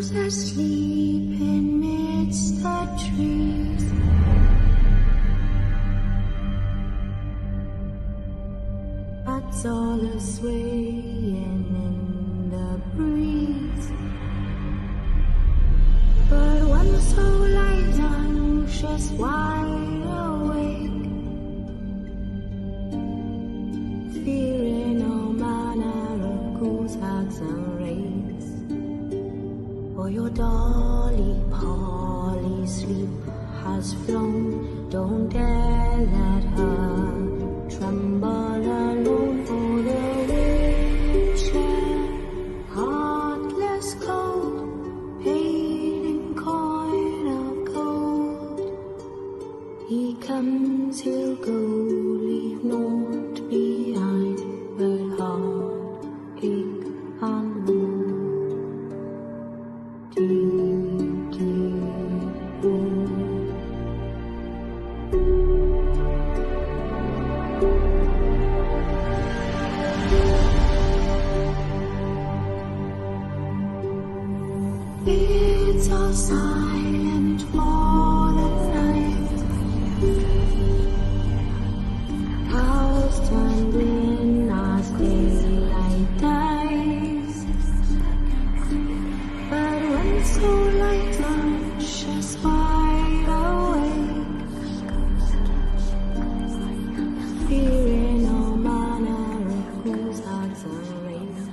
Shadows asleep amidst the trees. Bats all are swaying in the breeze. But when the soul lies down, she's wide awake, fearing all manner of ghouls, hags and wraiths. For your dolly Polly sleep has flown, don't dare let her tremble alone. For the witcher, heartless cold, paid in coin of gold. He comes, he'll go, leave naught behind but heartache and woe. Deep, deep woe. It's all silent for the night. House turned in as daylight dies. But when the soul lights on, she's wide awake, fearing all manner of ghouls, hags and wraiths.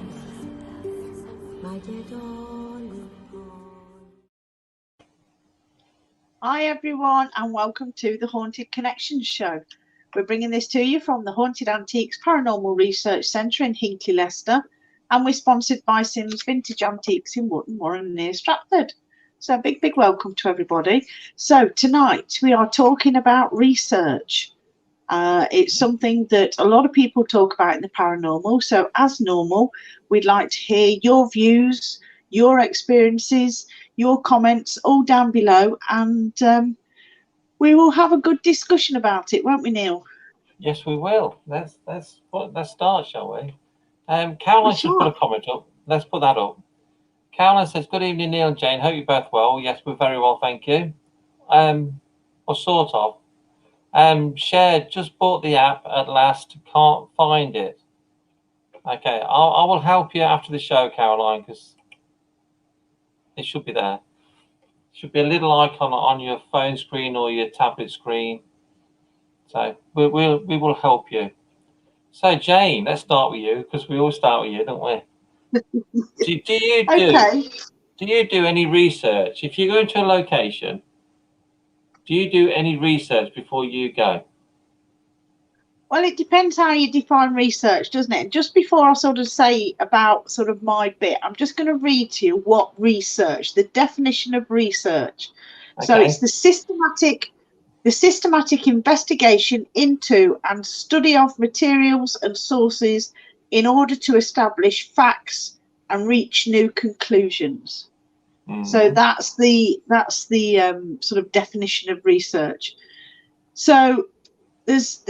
My dear Dolly. Hi everyone, and welcome to the Haunted Connections show. We're bringing this to you from the Haunted Antiques Paranormal Research Centre in Hinckley, Leicester, and we're sponsored by Sims Vintage Antiques in Wootton Warren near Stratford. So a big welcome to everybody. So tonight we are talking about research. It's something that a lot of people talk about in the paranormal. So as normal, we'd like to hear your views, your experiences, your comments all down below, and we will have a good discussion about it, won't we, Neil? Yes, we will. Let's start, shall we? Caroline should put a comment up. Let's put that up. Caroline says, "Good evening, Neil and Jane. Hope you're both well." Yes, we're very well, thank you. Or sort of. Shared, just bought the app at last. Can't find it. Okay, I will help you after the show, Caroline, because it should be there. Should be a little icon on your phone screen or your tablet screen. So we will help you. So Jane, let's start with you, because we always start with you, don't we? Do you do any research if you go into a location? Do you do any research before you go? Well, it depends how you define research, doesn't it? Just before I sort of say about sort of my bit, I'm just going to read to you what research, the definition of research. Okay. So it's the systematic investigation into and study of materials and sources in order to establish facts and reach new conclusions. So that's the sort of definition of research. So there's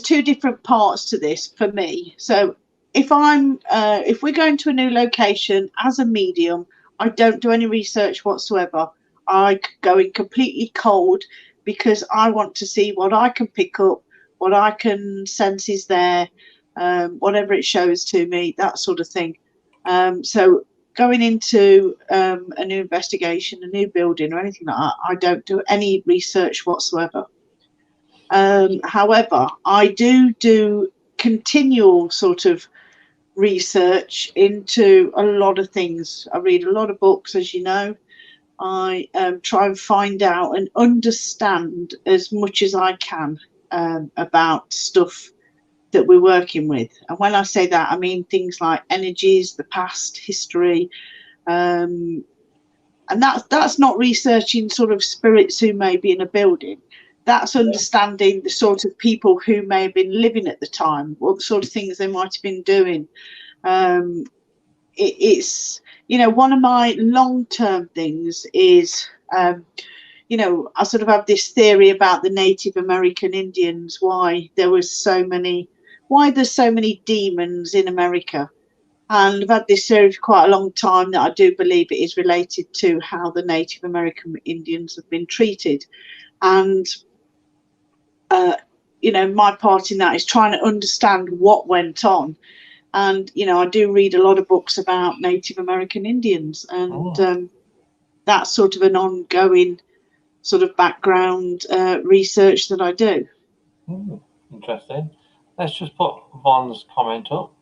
two different parts to this for me. So if we're going to a new location as a medium, I don't do any research whatsoever. I go in completely cold because I want to see what I can pick up, what I can sense is there, whatever it shows to me, that sort of thing. So going into a new investigation, a new building or anything like that, I don't do any research whatsoever. However, I do continual sort of research into a lot of things. I read a lot of books, as you know. I try and find out and understand as much as I can about stuff that we're working with. And when I say that, I mean things like energies, the past, history, and that's not researching sort of spirits who may be in a building. That's understanding the sort of people who may have been living at the time, or the sort of things they might have been doing. It's, one of my long-term things is, I sort of have this theory about the Native American Indians, why there's so many demons in America. And I've had this theory for quite a long time that I do believe it is related to how the Native American Indians have been treated. And, you know, my part in that is trying to understand what went on. And, you know, I do read a lot of books about Native American Indians, and that's sort of an ongoing sort of background research that I do. Interesting. Let's just put Von's comment up.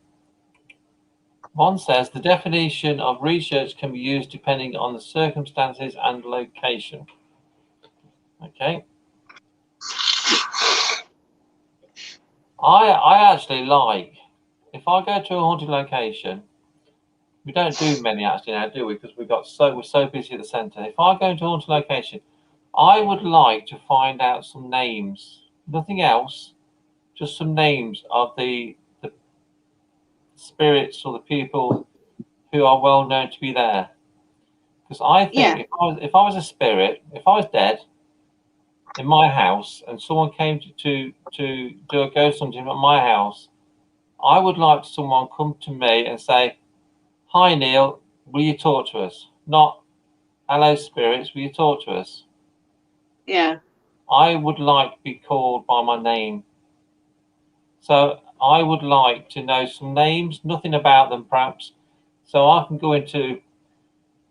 Von says the definition of research can be used depending on the circumstances and location. Okay. I actually like, if I go to a haunted location, we don't do many actually now, do we? Because we're so busy at the centre. If I go into a haunted location, I would like to find out some names. Nothing else, just some names of the spirits or the people who are well known to be there. Because I think if I was a spirit, if I was dead in my house and someone came to do a ghost hunting at my house, I would like someone come to me and say, "Hi Neil, will you talk to us?" Not, "Hello spirits, will you talk to us?" Yeah. I would like to be called by my name. So I would like to know some names, nothing about them perhaps, so I can go into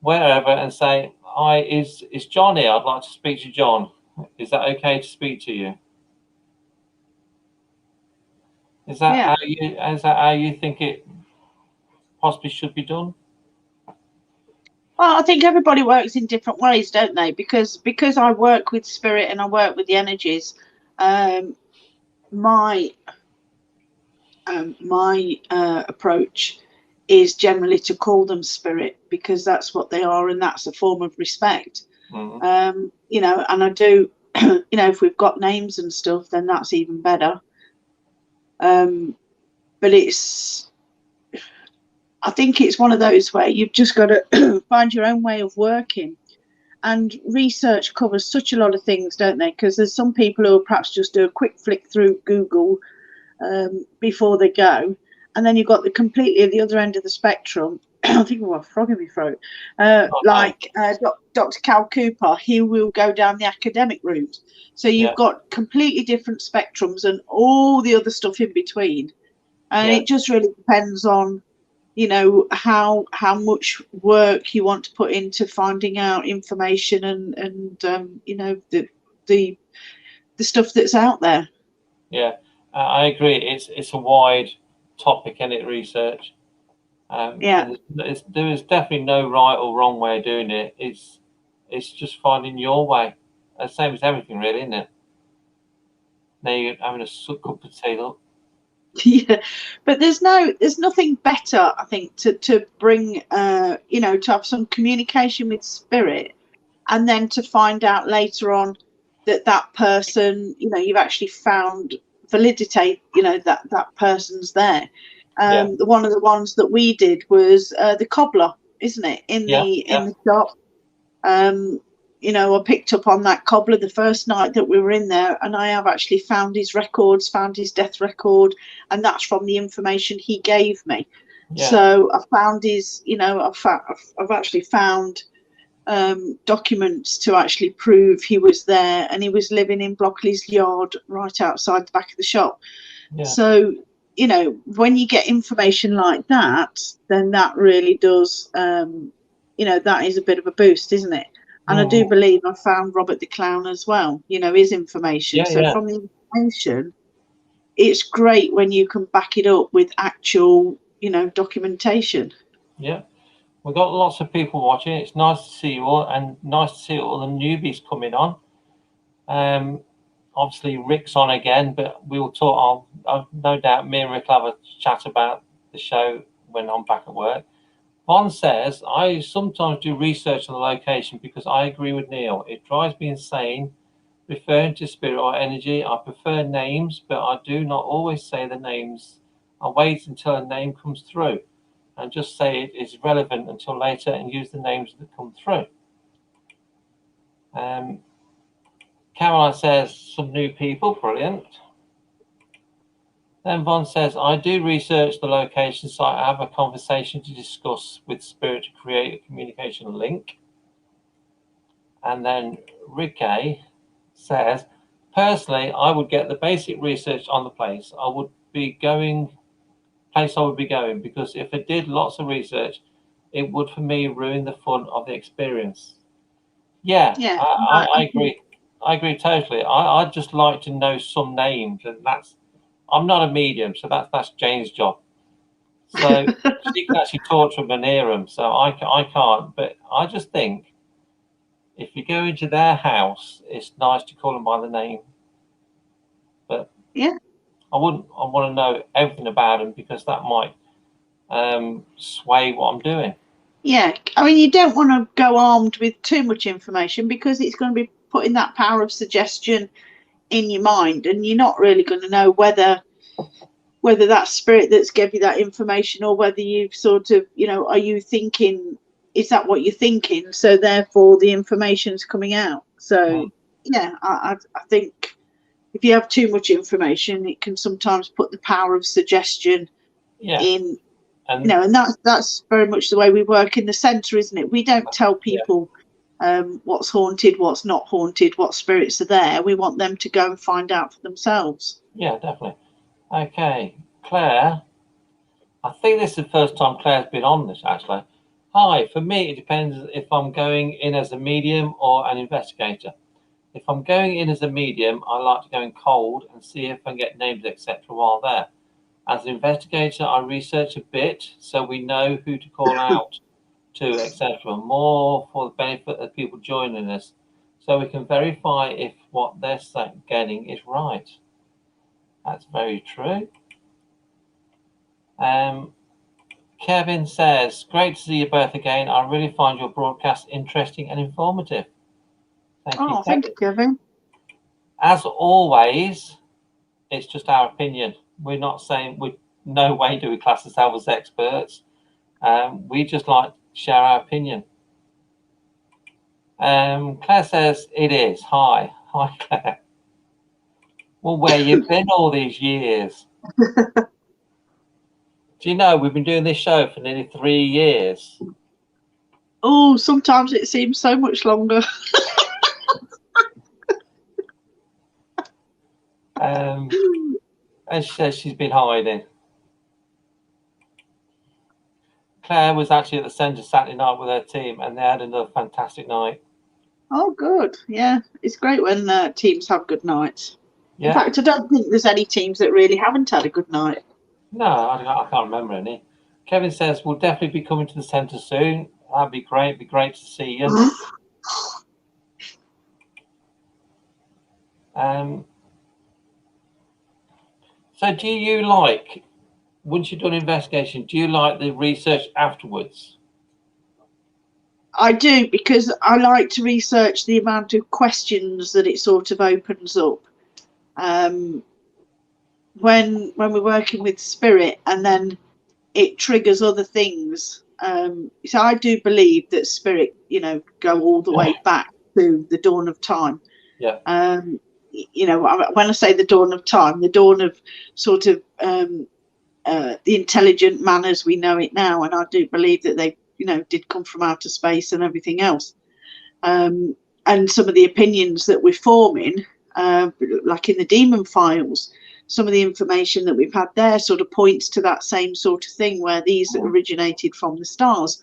wherever and say, "Hi, is John here? I'd like to speak to John. Is that okay to speak to you?" Is that how you think it possibly should be done? Well, I think everybody works in different ways, don't they? Because I work with spirit and I work with the energies. My approach is generally to call them spirit, because that's what they are, and that's a form of respect. You know, and I do, you know, if we've got names and stuff, then that's even better. But I think it's one of those where you've just got to find your own way of working. And research covers such a lot of things, don't they? Because there's some people who will perhaps just do a quick flick through Google before they go. And then you've got the completely at the other end of the spectrum. I think I've got a frog in my throat. Dr. Cal Cooper, he will go down the academic route. So you've got completely different spectrums and all the other stuff in between. And it just really depends on, you know, how much work you want to put into finding out information and you know, the stuff that's out there. Yeah, I agree. It's a wide topic, isn't it, research? And there is definitely no right or wrong way of doing it. It's just finding your way. The same as everything, really, isn't it? Now you're having a cup of tea, look. Yeah, but there's nothing better, I think, to bring you know, to have some communication with spirit, and then to find out later on that person, you know, you've actually found validity, you know, that person's there. One of the ones that we did was the cobbler, isn't it, in the shop. You know, I picked up on that cobbler the first night that we were in there, and I have actually found his records, found his death record, and that's from the information he gave me. So I found his, you know, I've actually found documents to actually prove he was there, and he was living in Blockley's yard right outside the back of the shop. So, you know, when you get information like that, then that really does, you know, that is a bit of a boost, isn't it? And I do believe I found Robert the Clown as well, you know, his information. From the information, it's great when you can back it up with actual, you know, documentation. Yeah. We've got lots of people watching. It's nice to see you all, and nice to see all the newbies coming on. Obviously, Rick's on again, but we will talk. No doubt me and Rick will have a chat about the show when I'm back at work. Von says, I sometimes do research on the location because I agree with Neil. It drives me insane referring to spirit or energy. I prefer names, but I do not always say the names. I wait until a name comes through and just say it is relevant until later and use the names that come through. Caroline says, some new people, brilliant. Then Von says, I do research the location, so I have a conversation to discuss with Spirit to create a communication link. And then Ricky says, personally, I would get the basic research on the place. I would be going, because if I did lots of research, it would, for me, ruin the fun of the experience. Yeah, Yeah, I agree. I agree totally. I'd just like to know some names, and I'm not a medium, so that's Jane's job. So she can actually talk to them and hear them, so I can't. But I just think if you go into their house, it's nice to call them by the name. But yeah, I want to know everything about them, because that might sway what I'm doing. yeah. I mean, you don't want to go armed with too much information, because it's going to be putting that power of suggestion in your mind, and you're not really going to know whether that spirit that's gave you that information, or whether you've sort of, are you thinking, is that what you're thinking? So therefore the information's coming out. So yeah, I think if you have too much information, it can sometimes put the power of suggestion in, and and that's very much the way we work in the centre, isn't it? We don't tell people what's haunted, what's not haunted, what spirits are there. We want them to go and find out for themselves. Yeah, definitely. Okay, Claire. I think this is the first time Claire's been on this, actually. Hi, for me, it depends if I'm going in as a medium or an investigator. If I'm going in as a medium, I like to go in cold and see if I can get names, etc. while there. As an investigator, I research a bit so we know who to call out to, etc. More for the benefit of people joining us, so we can verify if what they're getting is right. That's very true. Kevin says, great to see you both again. I really find your broadcast interesting and informative. Thank you, Kevin. As always, it's just our opinion. We're not saying, no way do we class ourselves as experts. We just like to share our opinion. Claire says, it is. Hi, Claire. Well, where you've been all these years? Do you know we've been doing this show for nearly 3 years? Oh, sometimes it seems so much longer. And she says she's been hiding. Claire was actually at the centre Saturday night with her team, and they had another fantastic night. Oh, good. Yeah, it's great when teams have good nights. Yeah. In fact, I don't think there's any teams that really haven't had a good night. No, I can't remember any. Kevin says, we'll definitely be coming to the centre soon. That'd be great. It'd be great to see you. So do you like, once you've done investigation, do you like the research afterwards? I do, because I like to research the amount of questions that it sort of opens up. When we're working with spirit, and then it triggers other things. So I do believe that spirit, go all the way back to the dawn of time. Yeah. When I say the dawn of time, the dawn of sort of the intelligent man as we know it now, and I do believe that they, did come from outer space and everything else. And some of the opinions that we're forming, like in the demon files, some of the information that we've had there sort of points to that same sort of thing, where these originated from the stars.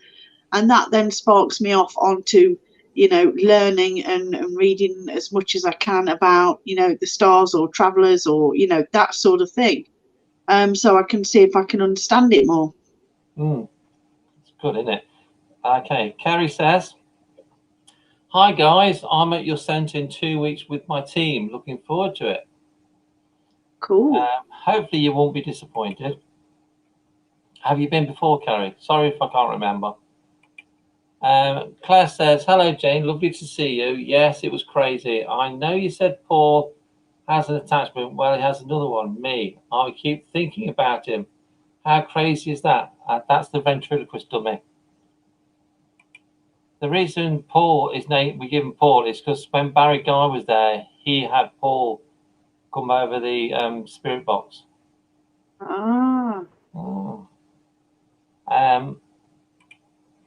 And that then sparks me off onto, learning and reading as much as I can about, the stars or travelers or, that sort of thing. So I can see if I can understand it more. It's good, isn't it? Okay, Kerry says, hi guys, I'm at your centre in 2 weeks with my team. Looking forward to it. Cool. Hopefully you won't be disappointed. Have you been before, Kerry? Sorry if I can't remember. Claire says, hello Jane, lovely to see you. Yes, it was crazy. I know you said Paul has an attachment. Well, he has another one, me. I keep thinking about him. How crazy is that? That's the ventriloquist dummy. The reason Paul is named, we give him Paul, is because when Barry Guy was there, he had Paul come over the spirit box. Ah. Oh.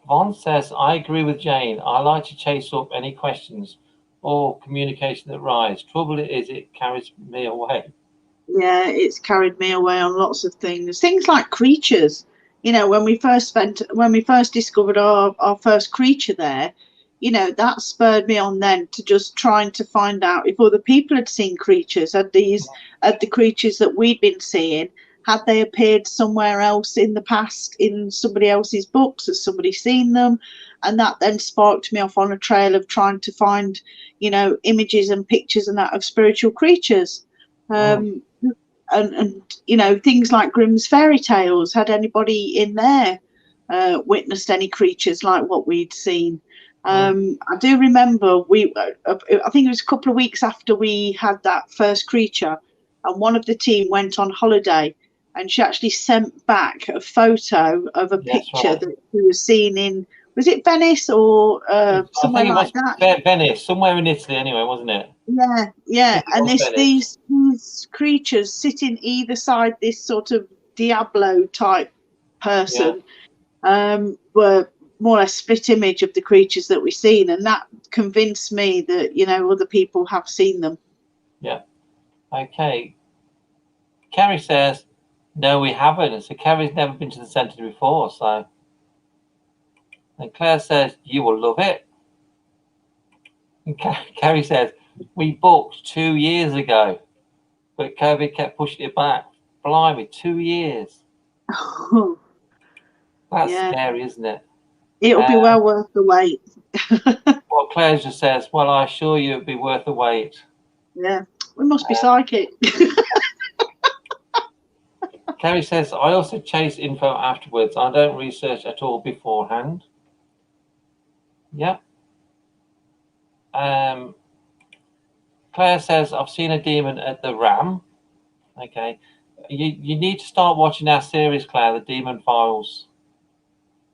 Vaughn says, I agree with Jane. I like to chase up any questions or communication that rise. Trouble is, it carries me away. Yeah, it's carried me away on lots of things. Things like creatures. You know, when we first discovered our first creature there, you know, that spurred me on then to just trying to find out if other people had seen creatures, had the creatures that we'd been seeing, had they appeared somewhere else in the past in somebody else's books, has somebody seen them? And that then sparked me off on a trail of trying to find, you know, images and pictures and that of spiritual creatures. Mm. And you know, things like Grimm's fairy tales, had anybody in there witnessed any creatures like what we'd seen? I do remember I think it was a couple of weeks after we had that first creature, and one of the team went on holiday, and she actually sent back a photo of a That's picture right. that she was seen in, was it Venice or I somewhere think it like was that? Venice, somewhere in Italy anyway, wasn't it? Yeah, I yeah, think it and was Venice. these creatures sitting either side this sort of Diablo type Yeah, person were more or less split image of the creatures that we've seen, and that convinced me that, you know, other people have seen them. yeah. Okay. Kerry says, no, we haven't. So Kerry's never been to the centre before. So, and Claire says, you will love it. And Kerry says, we booked 2 years ago, but COVID kept pushing it back. Blimey, 2 years. That's Yeah, scary, isn't it? it'll be Um, well worth the wait. well, Claire just says, well, I assure you it'll be worth the wait. Yeah, we must be Uh, psychic. Kerry says, I also chase info afterwards. I don't research at all beforehand. Yep. Claire says, I've seen a demon at the Ram. Okay. You need to start watching our series, Claire, the Demon Files,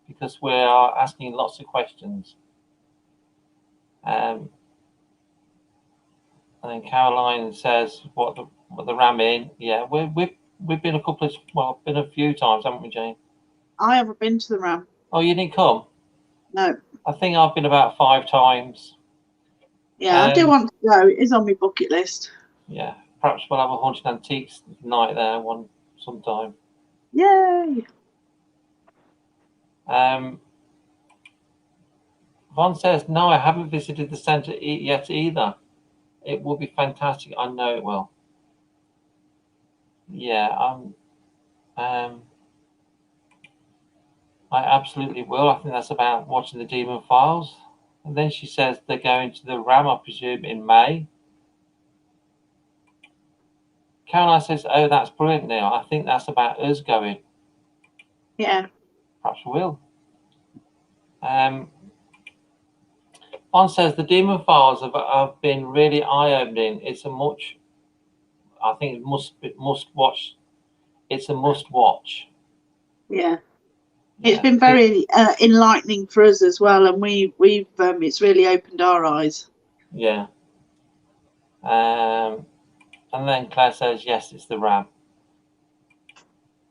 because we are asking lots of questions. And then Caroline says, what the Ram in? Yeah, we've been been a few times, haven't we, Jane? I haven't been to the Ram. Oh, you didn't come? No. I think I've been about 5 times. Yeah, I do want to go. It is on my bucket list. Yeah, perhaps we'll have a haunted antiques night there sometime. Yay! Vaughn says, no, I haven't visited the centre yet either. It will be fantastic. I know it will. Yeah, I absolutely will. I think that's about watching the Demon Files. And then she says they're going to the Ram, I presume, in May. Caroline says, oh, that's brilliant, Neil. I think that's about us going. Yeah. Perhaps we will. One says the Demon Files have been really eye-opening. It's a much, I think it must watch. It's a must watch. Yeah. It's Yeah. been very enlightening for us as well, and we've it's really opened our eyes. Yeah. And then Claire says, yes, it's the Ram.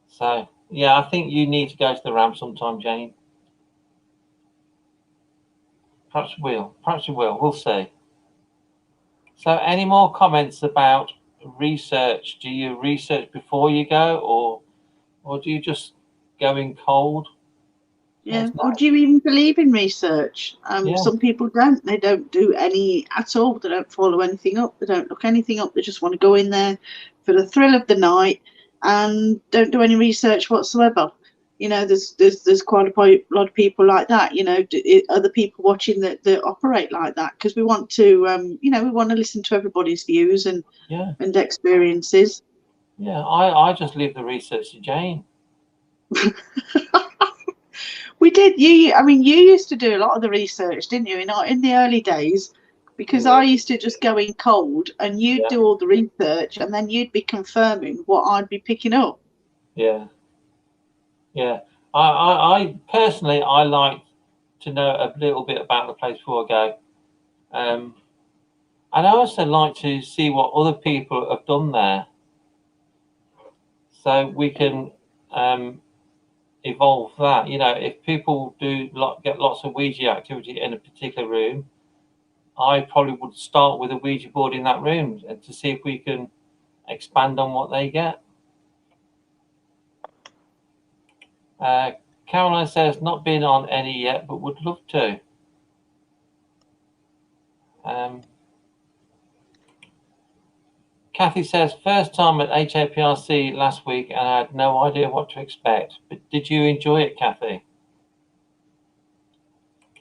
So, yeah, I think you need to go to the Ram sometime, Jane. Perhaps we'll. Perhaps we will. We'll see. So, any more comments about research? Do you research before you go, or do you just go in cold? Yeah. It's Or not. do you even believe in research? Yeah. Some people don't. They don't do any at all. They don't follow anything up. They don't look anything up. They just want to go in there for the thrill of the night and don't do any research whatsoever. You know, there's quite a lot of people like that. You know, other people watching that operate like that, because we want to, you know, we want to listen to everybody's views and experiences. Yeah. I just leave the research to Jane. We did. I mean, you used to do a lot of the research, didn't you? In the early days, because I used to just go in cold, and you'd do all the research, and then you'd be confirming what I'd be picking up. Yeah. Yeah. I personally, I like to know a little bit about the place before I go. And I also like to see what other people have done there. so we can evolve that. You know, if people do get lots of Ouija activity in a particular room, I probably would start with a Ouija board in that room and to see if we can expand on what they get. Caroline says, not been on any yet, but would love to. Kathy says, first time at HAPRC last week and I had no idea what to expect. But did you enjoy it, Kathy?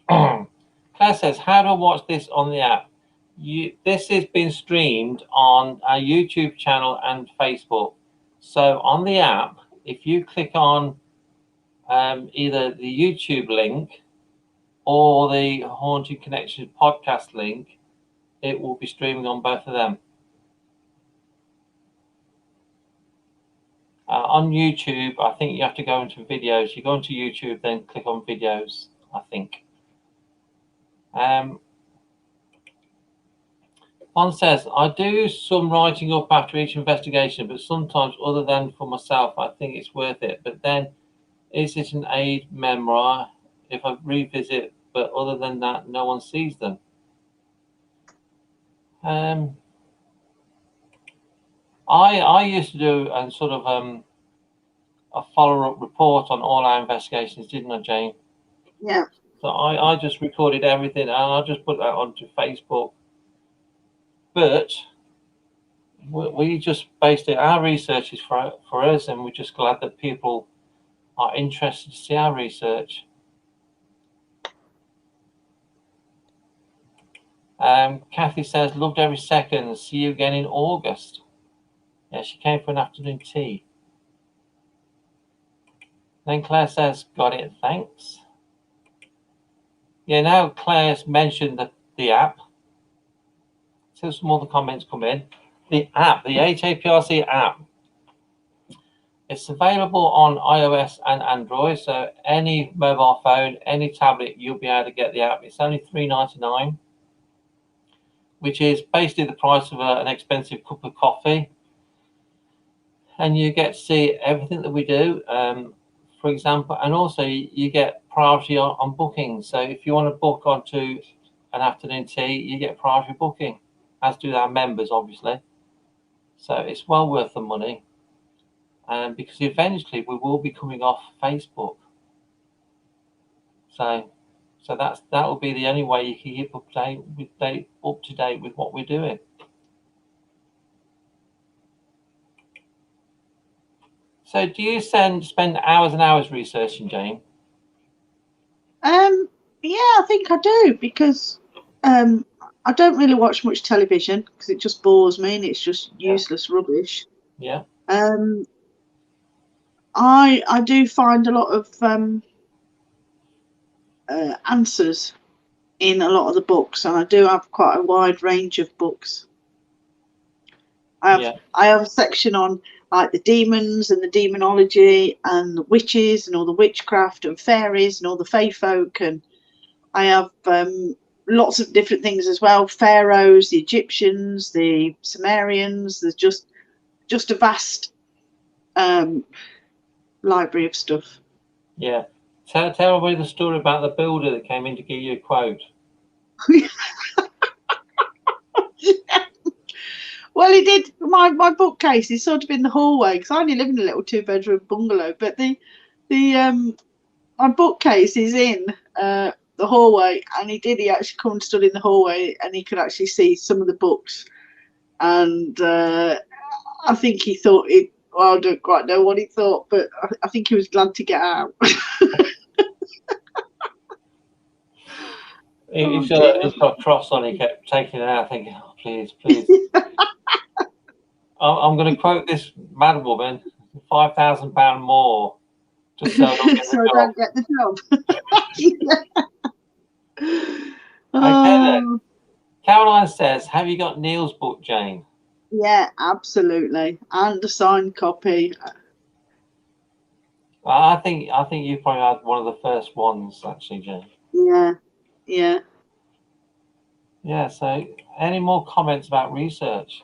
Claire says, how do I watch this on the app? This has been streamed on our YouTube channel and Facebook. So on the app, if you click on either the YouTube link or the Haunted Connection podcast link, it will be streaming on both of them. On YouTube, I think you have to go into videos. You go into YouTube, then click on videos, I think. One says, I do some writing up after each investigation, but sometimes other than for myself, I think it's worth it. But then, is it an aid memoir if I revisit, but other than that, no one sees them? I used to do a sort of a follow-up report on all our investigations, didn't I, Jane? Yeah. So I just recorded everything and I just put that onto Facebook. But we just based it. Our research is for us, and we're just glad that people are interested to see our research. Kathy says, loved every second. See you again in August. Yeah, she came for an afternoon tea. Then Claire says, got it, thanks. Yeah, now Claire's mentioned the app. So some other comments come in. The app, the HAPRC app, it's available on iOS and Android. So any mobile phone, any tablet, you'll be able to get the app. It's only $3.99, which is basically the price of an expensive cup of coffee. And you get to see everything that we do, for example, and also you get priority on bookings. So if you want to book onto an afternoon tea, you get priority booking, as do our members, obviously. So it's well worth the money. Because eventually we will be coming off Facebook. So that will be the only way you can keep up to date with what we're doing. So do you spend hours and hours researching, Jane? Yeah, I think I do, because I don't really watch much television because it just bores me and it's just useless rubbish. Yeah. I do find a lot of answers in a lot of the books, and I do have quite a wide range of books. I have a section on like the demons and the demonology and the witches and all the witchcraft and fairies and all the fae folk, and I have lots of different things as well. Pharaohs, the Egyptians, the Sumerians. There's just a vast library of stuff. Yeah. Tell everybody the story about the builder that came in to give you a quote. Well, he did. My bookcase is sort of in the hallway because I only live in a little 2-bedroom bungalow. But my bookcase is in the hallway, and he actually come and stood in the hallway, and he could actually see some of the books. And I think he thought it. Well, I don't quite know what he thought, but I think he was glad to get out. He's got a cross on. He kept taking it out, thinking, "Oh, please." I'm going to quote this mad woman: £5,000 more, just so I don't get the job. Okay then. Caroline says, "Have you got Neil's book, Jane?" Yeah, absolutely, and a signed copy. I think you probably had one of the first ones, actually, Jane. Yeah. Yeah. So, any more comments about research?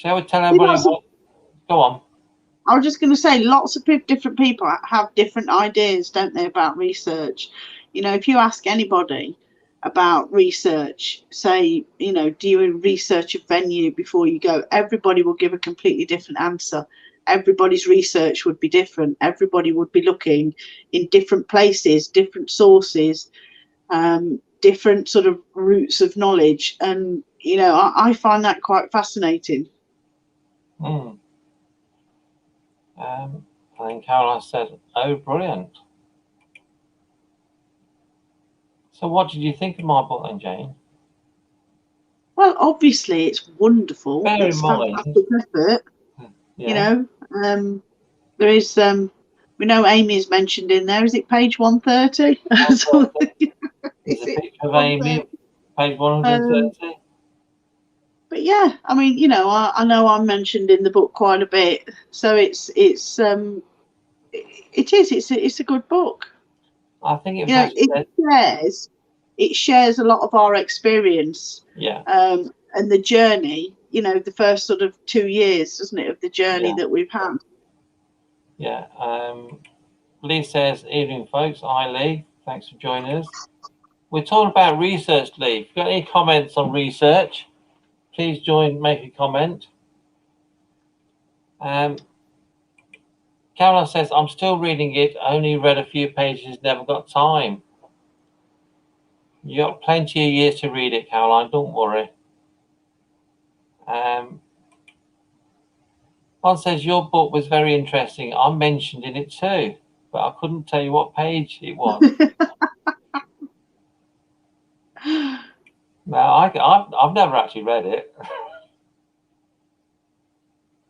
Shall we tell everybody what? Go on. I was just going to say, lots of different people have different ideas, don't they, about research? You know, if you ask anybody about research, say, you know, do you research a venue before you go? Everybody will give a completely different answer. Everybody's research would be different. Everybody would be looking in different places, different sources, different sort of routes of knowledge. And, you know, I find that quite fascinating. I think Caroline said, "Oh, brilliant." So, what did you think of my book, then, Jane? Well, obviously, it's wonderful. It's fantastic effort. Yeah. You know, there is. We know Amy is mentioned in there. Is it page 130? There's a picture of Amy, page 130. But yeah, I mean, you know, I know I'm mentioned in the book quite a bit, so it's a good book. I think it was it shares a lot of our experience. Yeah. And the journey, you know, the first sort of 2 years, doesn't it, of the journey that we've had. Yeah. Lee says, "Evening, folks. Hi, Lee. Thanks for joining us. We're talking about research, Lee. If you've got any comments on research, please make a comment." Caroline says, "I'm still reading it. Only read a few pages. Never got time." You got plenty of years to read it, Caroline. Don't worry. One says, "Your book was very interesting. I'm mentioned in it too, but I couldn't tell you what page it was." No, I've never actually read it.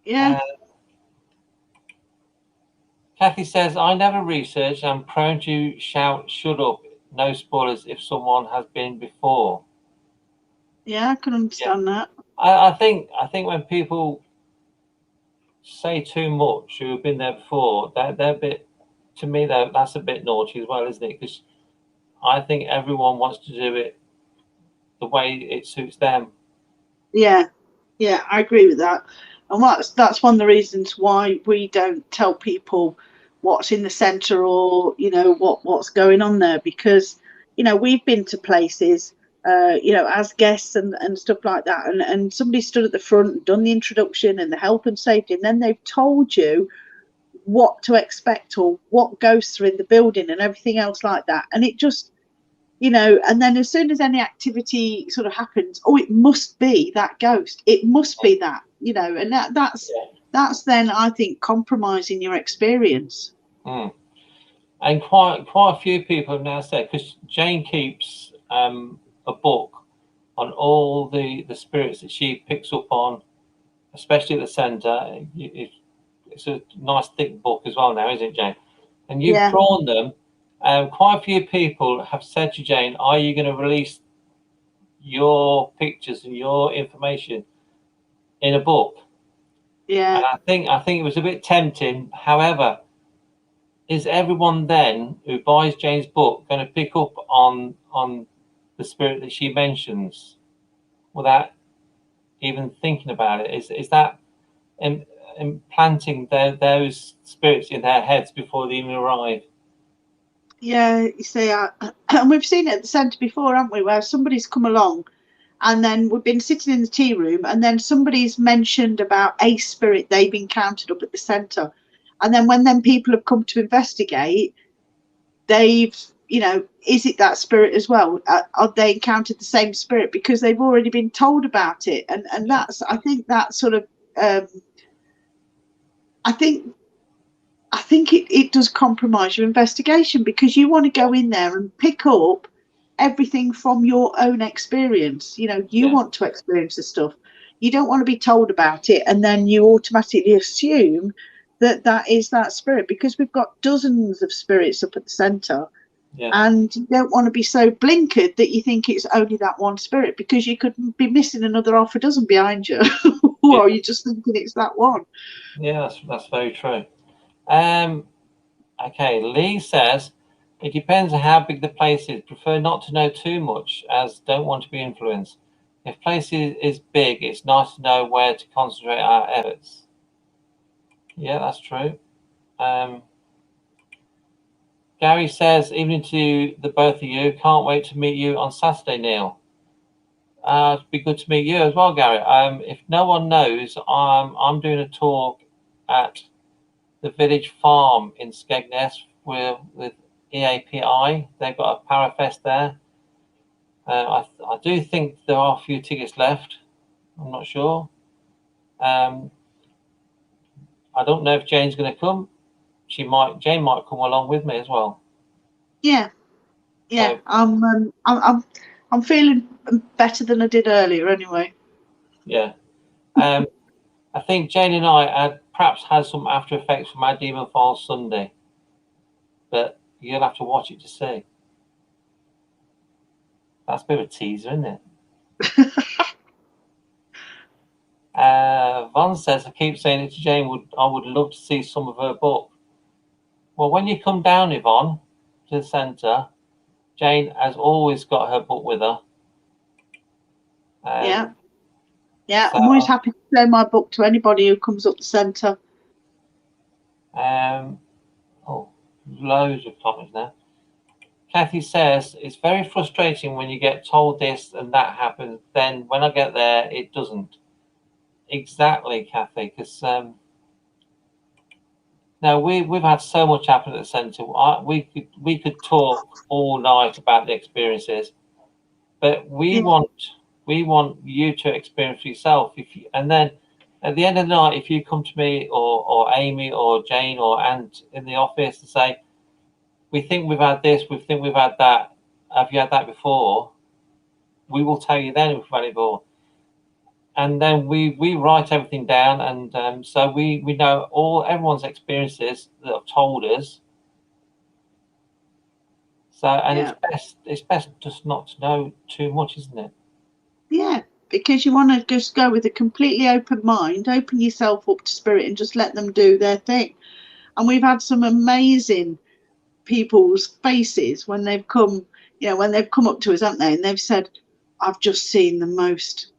Yeah. Kathy says, "I never researched. I'm prone to shout, 'Shut up, no spoilers,' if someone has been before." Yeah, I can understand that. I think when people say too much who have been there before, they're a bit, to me, that's a bit naughty as well, isn't it? Because I think everyone wants to do it the way it suits them. Yeah, I agree with that. And that's one of the reasons why we don't tell people what's in the centre, or, you know, what's going on there, because, you know, we've been to places, you know, as guests and stuff like that, and somebody stood at the front and done the introduction and the health and safety, and then they've told you what to expect or what goes through in the building and everything else like that, and it just, you know, and then as soon as any activity sort of happens, oh, it must be that ghost, it must be that, you know, and that's then, I think, compromising your experience. And quite a few people have now said, because Jane keeps a book on all the spirits that she picks up on, especially at the centre. It's a nice thick book as well now, isn't it, Jane? And you've drawn them. Quite a few people have said to Jane, "Are you going to release your pictures and your information in a book?" Yeah. And I think it was a bit tempting. However, is everyone then who buys Jane's book going to pick up on the spirit that she mentions without even thinking about it? Is that implanting those spirits in their heads before they even arrive? Yeah, you see, and we've seen it at the centre before, haven't we, where somebody's come along, and then we've been sitting in the tea room, and then somebody's mentioned about a spirit they've encountered up at the centre, and then when them people have come to investigate, they've, you know, is it that spirit as well? Have they encountered the same spirit because they've already been told about it? And that's, I think, that sort of, I think it does compromise your investigation, because you want to go in there and pick up everything from your own experience. You know, you want to experience the stuff. You don't want to be told about it and then you automatically assume that is that spirit, because we've got dozens of spirits up at the centre. And you don't want to be so blinkered that you think it's only that one spirit, because you could be missing another half a dozen behind you. Or you're just thinking it's that one. Yeah, that's very true. Okay, Lee says, "It depends on how big the place is. Prefer not to know too much, as don't want to be influenced. If place is big, it's nice to know where to concentrate our efforts. Yeah, that's true. Gary says, evening to the both of you. Can't wait to meet you on Saturday, Neil. It'd be good to meet you as well, Gary. If no one knows, I'm doing a talk at the village farm in Skegness with EAPI. They've got a Parafest there. I do think there are a few tickets left. I'm not sure. I don't know if Jane's going to come. Jane might come along with me as well. Yeah. So, I'm feeling better than I did earlier anyway. Yeah. I think Jane and I perhaps had some after effects from our Demon Falls Sunday, but you'll have to watch it to see. That's a bit of a teaser, isn't it? Von says, I keep saying it to Jane, I would love to see some of her book. Well, when you come down, Yvonne, to the centre, Jane has always got her book with her. Yeah, so, I'm always happy to show my book to anybody who comes up the centre. Loads of comments now. Kathy says, it's very frustrating when you get told this and that happens, then when I get there, it doesn't. Exactly, Kathy, because now we've had so much happen at the centre. We could talk all night about the experiences, but we want you to experience for yourself. And then at the end of the night, if you come to me or Amy or Jane or Ant in the office and say, we think we've had this, we think we've had that. Have you had that before? We will tell you then if we've had it before. And then we write everything down, and so we know everyone's experiences that have told us. So, and it's best just not to know too much, isn't it? Yeah, because you want to just go with a completely open mind, open yourself up to spirit, and just let them do their thing. And we've had some amazing people's faces when they've come, when they've come up to us, haven't they? And they've said, I've just seen the most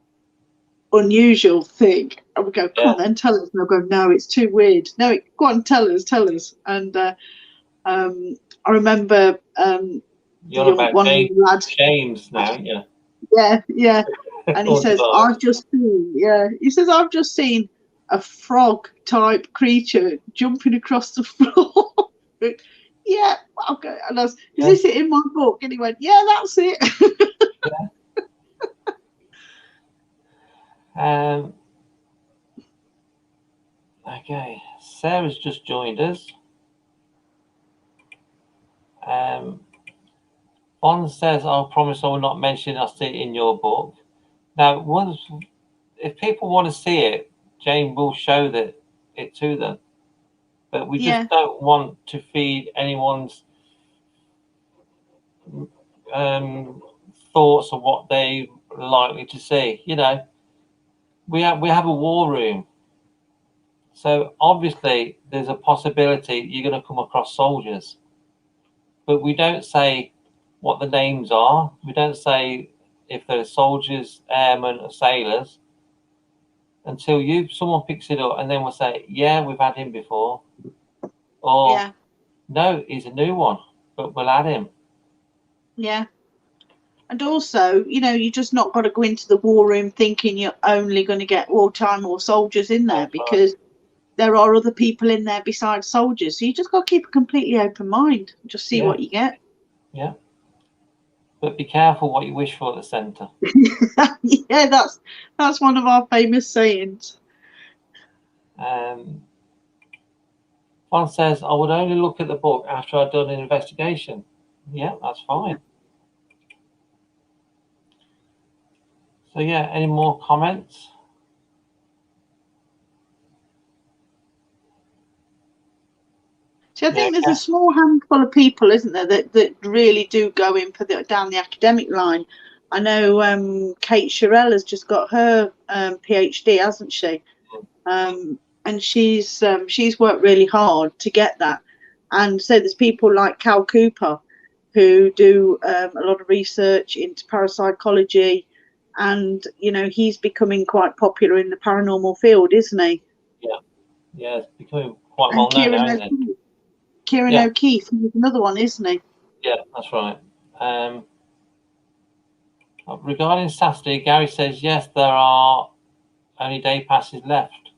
unusual thing. And we go, come on then, tell us. And they'll go, no, it's too weird. No, go on, tell us. And I remember James now, yeah. Yeah. And he says, I've just seen a frog type creature jumping across the floor. Yeah, okay. And I was, is this it in my book? And he went, yeah, that's it. Okay, Sarah's just joined us. One says, I promise I will not mention I see it in your book. Now, if people want to see it, Jane will show it to them. But we just don't want to feed anyone's thoughts of what they're likely to see. We have a war room. So obviously there's a possibility you're going to come across soldiers. But we don't say what the names are. We don't say if they're soldiers, airmen, or sailors until someone picks it up, and then we'll say, yeah, we've had him before. Or no, he's a new one, but we'll add him. Yeah. And also, you just not got to go into the war room thinking you're only going to get wartime or soldiers in there, because there are other people in there besides soldiers. So you just got to keep a completely open mind. Just see what you get. Yeah. But be careful what you wish for at the centre. Yeah, that's one of our famous sayings. One says, I would only look at the book after I'd done an investigation. Yeah, that's fine. So yeah, any more comments? So I think there's a small handful of people, isn't there, that really do go in for down the academic line. I know Kate Sherrill has just got her PhD, hasn't she? And she's worked really hard to get that. And so there's people like Cal Cooper who do a lot of research into parapsychology, and he's becoming quite popular in the paranormal field, isn't he? Yeah, it's becoming quite And well known now, isn't it? Kieran Yeah. O'Keefe, he's another one, isn't he? Yeah, that's right. Regarding Saturday, Gary says yes, there are only day passes left.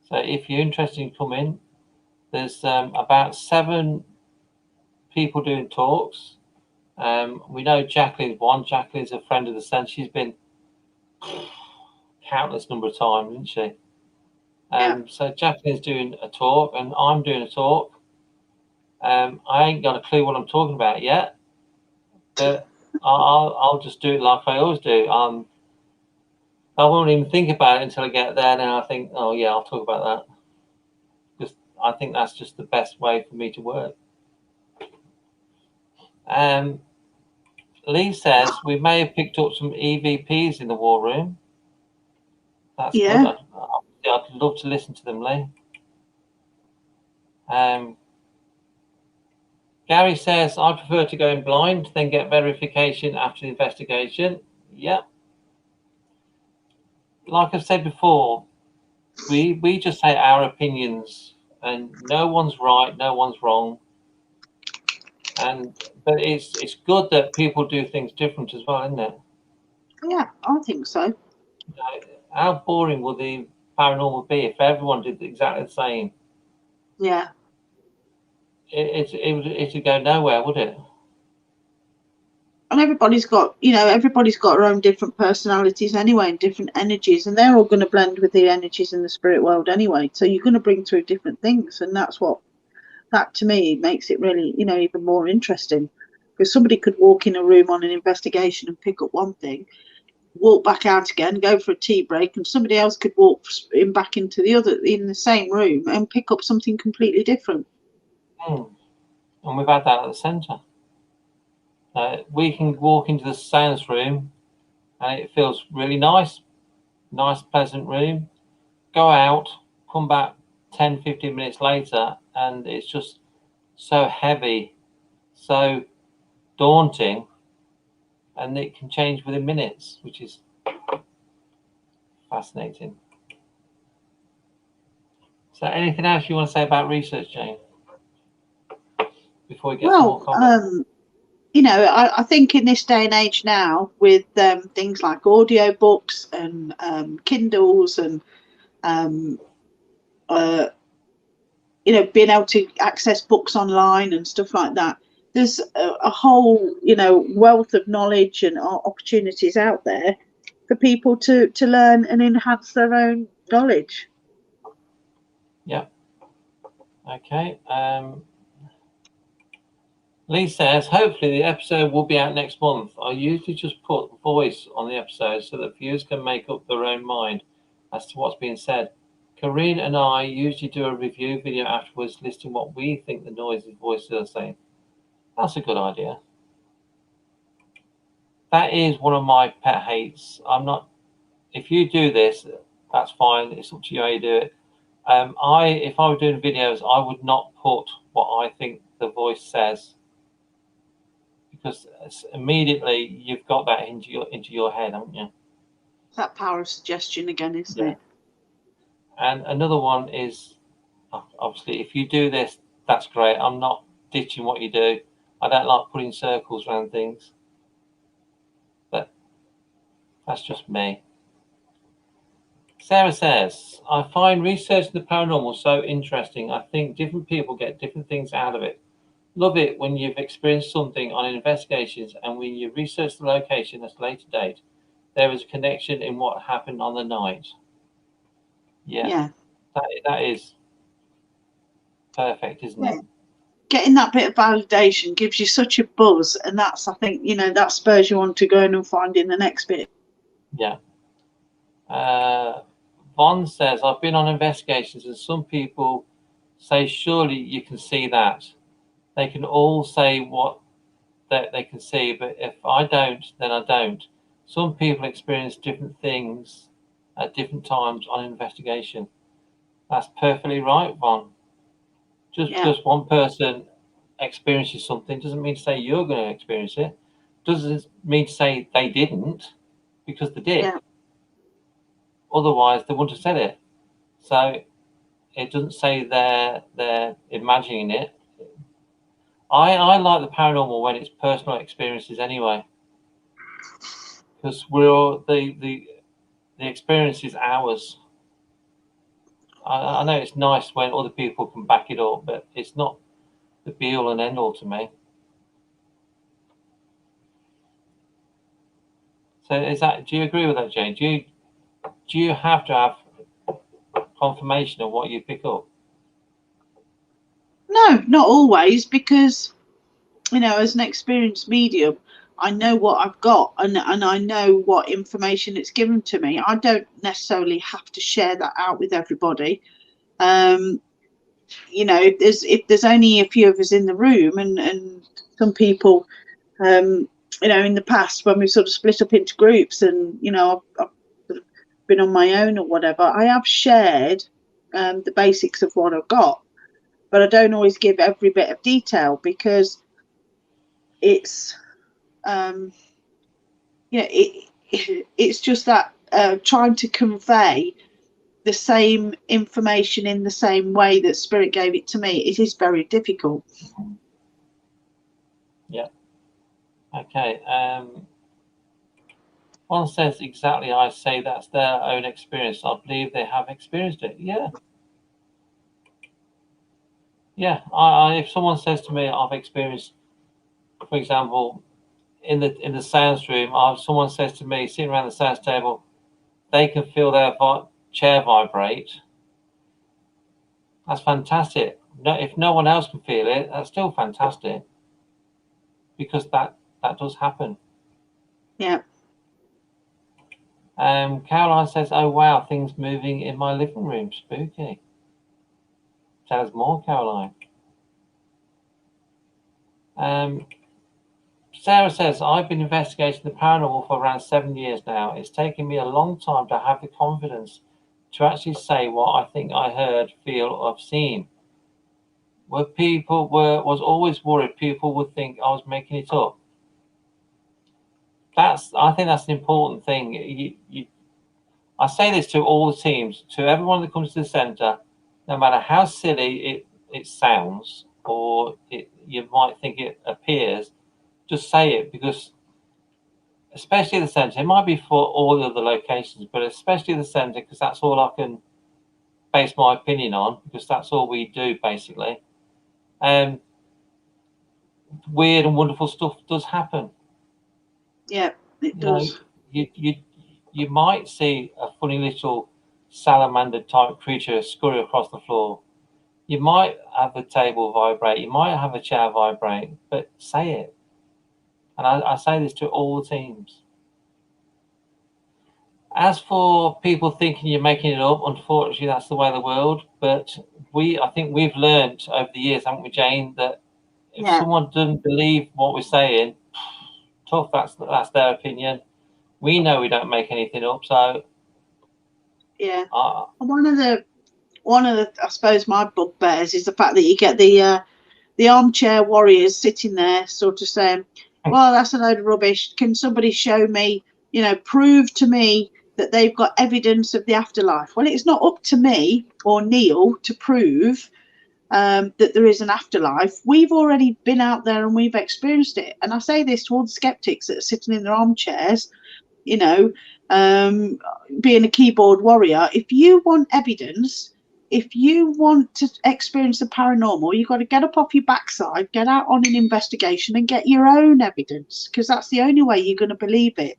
So if you're interested in coming, there's about 7 people doing talks. We know Jacqueline's one. Jacqueline's a friend of the Sun. She's been countless number of times, isn't she? So Jacqueline's doing a talk, and I'm doing a talk. I ain't got a clue what I'm talking about yet, but I'll just do it like I always do. I won't even think about it until I get there, and then I think, oh yeah, I'll talk about that. Because I think that's just the best way for me to work. Lee says we may have picked up some EVPs in the war room. That's good. I'd love to listen to them, Lee. Gary says I prefer to go in blind, then get verification after the investigation. Yeah. Like I've said before, we just say our opinions, and no one's right, no one's wrong. But it's good that people do things different as well, isn't it? Yeah, I think so. How boring would the paranormal be if everyone did exactly the same? Yeah. It would go nowhere, would it? And everybody's got their own different personalities anyway, and different energies, and they're all going to blend with the energies in the spirit world anyway. So you're going to bring through different things, and that to me makes it really, even more interesting. Because somebody could walk in a room on an investigation and pick up one thing, walk back out again, go for a tea break, and somebody else could walk in back into the other in the same room and pick up something completely different. And we've had that at the centre. We can walk into the science room and it feels really nice, pleasant room. Go out, come back 10, 15 minutes later, and it's just so heavy, so daunting, and it can change within minutes, which is fascinating. So anything else you want to say about research, Jane? Before we get some more comments? I think in this day and age now, with things like audio books and Kindles and being able to access books online and stuff like that, there's a whole wealth of knowledge and opportunities out there for people to learn and enhance their own knowledge. Yeah. Okay. Lee says, hopefully the episode will be out next month. I usually just put voice on the episode so that viewers can make up their own mind as to what's being said. Karine and I usually do a review video afterwards listing what we think the noises voices are saying. That's a good idea. That is one of my pet hates. If you do this, that's fine. It's up to you how you do it. If I were doing videos, I would not put what I think the voice says, because immediately you've got that into your head, haven't you? It's that power of suggestion again, isn't it? And another one is, obviously, if you do this, that's great. I'm not ditching what you do. I don't like putting circles around things, but that's just me. Sarah says, I find researching the paranormal so interesting. I think different people get different things out of it. Love it when you've experienced something on investigations and when you research the location at a later date, there is a connection in what happened on the night. Yeah. That is perfect, isn't it? Getting that bit of validation gives you such a buzz, and that's, I think, that spurs you on to going and finding the next bit. Yeah. Vaughn says, I've been on investigations and some people say, surely you can see that. They can all say what they can see, but if I don't, then I don't. Some people experience different things at different times on investigation. That's perfectly right, Vaughn. Just because one person experiences something doesn't mean to say you're going to experience it. Doesn't mean to say they didn't. because they did. Yeah. Otherwise, they wouldn't have said it. So it doesn't say they're imagining it. I like the paranormal when it's personal experiences anyway, because we're all, the experience is ours. I know it's nice when other people can back it up, but it's not the be all and end all to me. So do you agree with that, Jane? Do you have to have confirmation of what you pick up? No, not always, because, you know, as an experienced medium, I know what I've got, and I know what information it's given to me. I don't necessarily have to share that out with everybody. You know, if there's only a few of us in the room, and some people, you know, in the past when we've sort of split up into groups, and, you know, I've sort of been on my own or whatever, I have shared the basics of what I've got, but I don't always give every bit of detail, because it's yeah, it's just that trying to convey the same information in the same way that Spirit gave it to me, it is very difficult. Yeah. Okay. One says exactly, I say that's their own experience. I believe they have experienced it. Yeah. Yeah. If someone says to me, I've experienced, for example, in the sounds room, someone says to me, sitting around the sounds table, they can feel their chair vibrate. That's fantastic. No, if no one else can feel it, that's still fantastic, because that does happen. Yeah. Caroline says, "Oh wow, things moving in my living room, spooky." Tell us more, Caroline. Sarah says, "I've been investigating the paranormal for around 7 years now. It's taken me a long time to have the confidence to actually say what I think I heard, feel, or seen. Was always worried people would think I was making it up." I think that's an important thing. I say this to all the teams, to everyone that comes to the centre, no matter how silly it sounds, or you might think it appears, just say it, because especially the centre, it might be for all of the locations, but especially the centre, because that's all I can base my opinion on, because that's all we do basically. Weird and wonderful stuff does happen. Yeah, it does. You might see a funny little salamander type creature scurry across the floor. You might have the table vibrate. You might have a chair vibrate, but say it. And I say this to all the teams. As for people thinking you're making it up, unfortunately, that's the way of the world. But I think we've learned over the years, haven't we, Jane, that if someone doesn't believe what we're saying, tough, that's their opinion. We know we don't make anything up, so yeah. One of the I suppose my bugbears is the fact that you get the armchair warriors sitting there sort of saying, well, that's a load of rubbish. Can somebody show me, you know, prove to me that they've got evidence of the afterlife? Well, it's not up to me or Neil to prove that there is an afterlife. We've already been out there and we've experienced it. And I say this to all the skeptics that are sitting in their armchairs, you know, being a keyboard warrior. If you want evidence, if you want to experience the paranormal, you've got to get up off your backside, get out on an investigation and get your own evidence, because that's the only way you're going to believe it.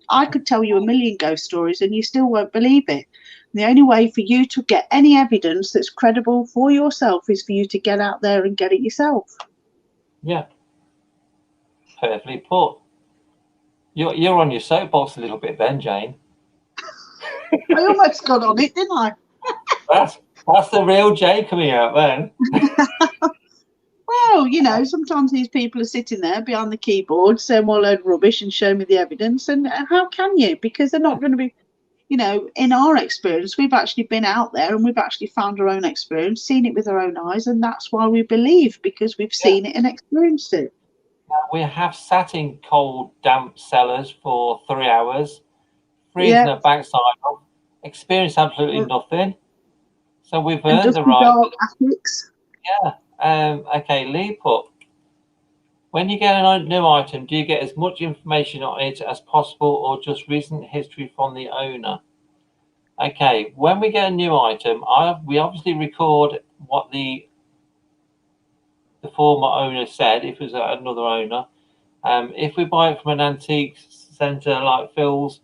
I could tell you a million ghost stories and you still won't believe it. The only way for you to get any evidence that's credible for yourself is for you to get out there and get it yourself. Yeah. Perfectly put. You're on your soapbox a little bit then, Jane. I almost got on it, didn't I? That's the real Jane coming out then. Well, you know, sometimes these people are sitting there behind the keyboard saying all load of rubbish and show me the evidence. And how can you? Because they're not going to be, you know, in our experience, we've actually been out there and we've actually found our own experience, seen it with our own eyes. And that's why we believe, because we've seen it and experienced it. We have sat in cold, damp cellars for 3 hours freezing her backside off, experienced absolutely nothing. So we've earned the right. Dark attics. Yeah. Okay, Lee put, when you get a new item, do you get as much information on it as possible or just recent history from the owner? Okay, when we get a new item, we obviously record what the former owner said, if it was another owner. If we buy it from an antique centre like Phil's,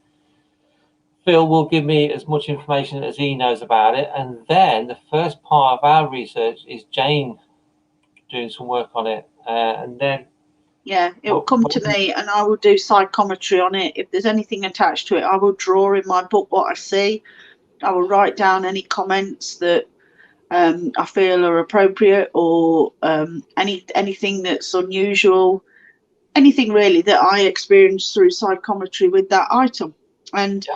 Phil will give me as much information as he knows about it. And then the first part of our research is Jane doing some work on it. And then it will come to me and I will do psychometry on it. If there's anything attached to it, I will draw in my book what I see. I will write down any comments that I feel are appropriate, or anything that's unusual, anything really that I experienced through psychometry with that item. And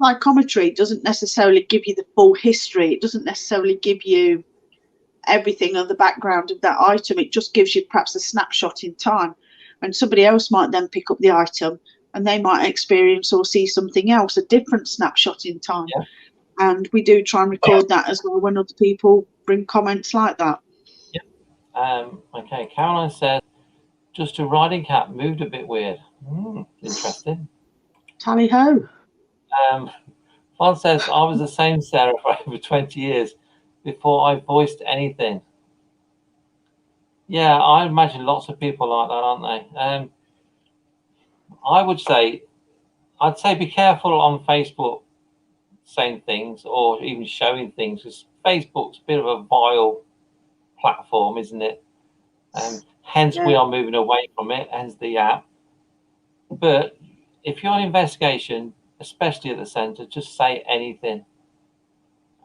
psychometry doesn't necessarily give you the full history. It doesn't necessarily give you everything on the background of that item. It just gives you perhaps a snapshot in time, and somebody else might then pick up the item and they might experience or see something else, a different snapshot in time. And we do try and record that as well when other people bring comments like that. Okay, Caroline said, just a riding cat moved a bit weird. Interesting. Tally ho. Fon says, I was the same Sarah for over 20 years before I voiced anything. Yeah, I imagine lots of people like that, aren't they? I'd say be careful on Facebook saying things or even showing things, because Facebook's a bit of a vile platform, isn't it? Hence we are moving away from it, hence the app. But if you're on investigation, especially at the centre, just say anything.